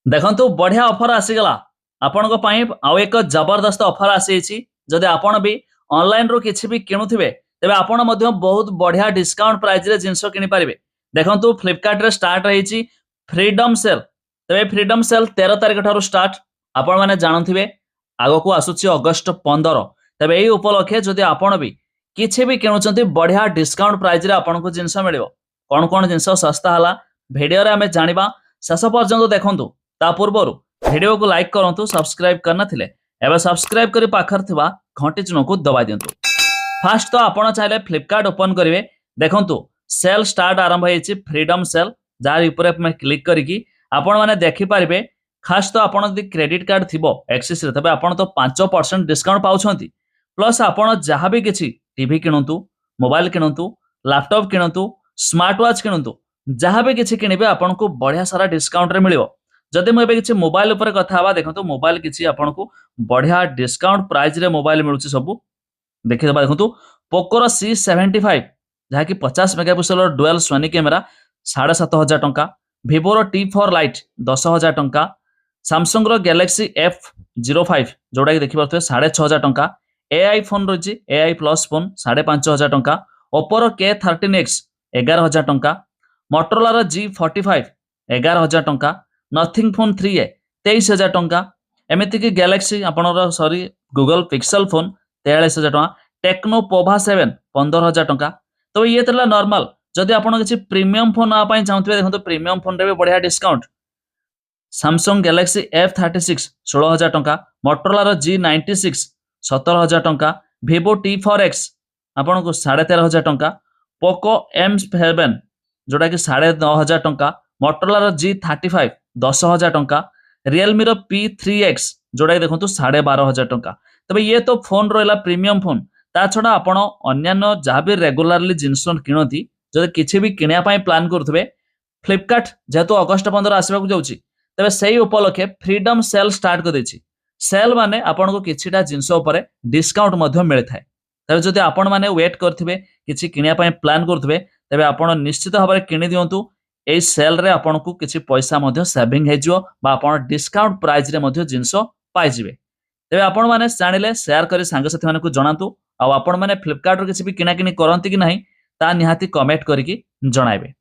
देखंतु बढ़िया ऑफर आसीगला आपनको पाई आउ एक जबरदस्त ऑफर आसी जदि आपण भी ऑनलाइन रो किछि भी किणुथिबे तेबे आपण मध्य बहुत बढ़िया डिस्काउंट प्राइस रे जिंस किनि पारिबे। देखंतु फ्लिपकार्ट रे स्टार्ट रहिछि फ्रीडम सेल। तेबे फ्रीडम सेल 13 तारिख ठारू स्टार्ट। आपण माने जानथिबे आगो को आसुछि अगस्त 15। तेबे एई उपलक्षे जदि आपण भी किछि भी किणुचंती बढ़िया डिस्काउंट प्राइस रे आपनको जिंस मिलिबो। कोन कोन जिंस सस्ता हला वीडियो रे हमें जानिबा। शेष पर्यंत देखंतु। ता पूर्व वीडियो को लाइक करंतु सब्सक्राइब करना थिले एबे सब्सक्राइब करी पाखर थिबा घंटी चिन्ह को दबाई दियंतु। फास्ट तो आपण चाहे फ्लिपकार्ट ओपन करिवे। देखंतु सेल स्टार्ट आरंभ होईछि फ्रीडम सेल जार ऊपर में क्लिक करिकी आपण माने देखि पारिबे। खास तो आपण यदि क्रेडिट कार्ड थिबो एक्सिस रे तबे आपण तो 5% डिस्काउंट पाउछंती। प्लस आपण जहां भी किछि टीवी किणंतु मोबाइल किणंतु लैपटॉप किणंतु स्मार्ट वॉच किणंतु जहां भी किछि किनिबे आपण को बढ़िया सारा डिस्काउंट रे मिलिबो। जदि मु एबे किछि मोबाइल ऊपर कथा हवा देखंतु मोबाइल किछि आपण को बढ़िया डिस्काउंट प्राइस रे मोबाइल मिलुछि सब देखि दबा। देखंतु पोको C75 जहा कि 50 मेगापिक्सल डुअल सोनी कैमेरा 7500 टंका। Vivo T4 लाइट 10000 टंका। Samsung गैलेक्सी F05 जोडा कि देखि परथबे 6500 टंका। AI फोन रछि AI प्लस फोन 5500 टंका। Oppo K13X 11000 टंका। Motorola G45 11000 टंका। नथिंग फोन 3A 23000 टंका। एमिति कि गैलेक्सी आपनर सॉरी गूगल पिक्सेल फोन 43000 टंका। टेक्नो पोभा 7 15000 टंका। तो ये तला नॉर्मल। जदि आपण किछि प्रीमियम फोन आ पई चाहथिबे देखंतु प्रीमियम फोन रे भी बढ़िया डिस्काउंट। Samsung गैलेक्सी F36 16000 टंका। Motorola G96 17000 टंका। Vivo T4X आपण को 13500 टंका। Poco M7 जोटा कि 9500 टंका। Motorola G35 10000 टंका। Realme P3X जोटा कि देखंतु 12500 टंका। तबे ये तो फोन रहला प्रीमियम फोन। ता छडा आपण अन्यान्य जहाँ भी रेगुलारली जिंस किणती जदि किछि भी किनिया पई प्लान करथबे फ्लिपकार्ट जेहेतु अगस्त 15 आसबा को जाउची तबे सेही उपलक्षे फ्रीडम सेल स्टार्ट कर देछि। सेल माने आपण को किछिटा जिंस ऊपर डिस्काउंट मध्य मिले थाए। तबे जदि आपण माने वेट करथिबे किछि किनिया पई प्लान करथबे तबे आपण निश्चित भाबरे किनि दियंतु। एई सेल रे आपण को किछि पैसा मध्य सेविंग हे जिवो बा आपण डिस्काउंट प्राइस रे मध्य जिंस पाइ जिवे। तबे आपण माने जानिले शेयर करी सांग साथी माने को जणातु। आ आपण माने फ्लिपकार्ट रो किछि भी किना किनि करंती कि नाही ता निहाती कमेंट करिकी जणाइबे।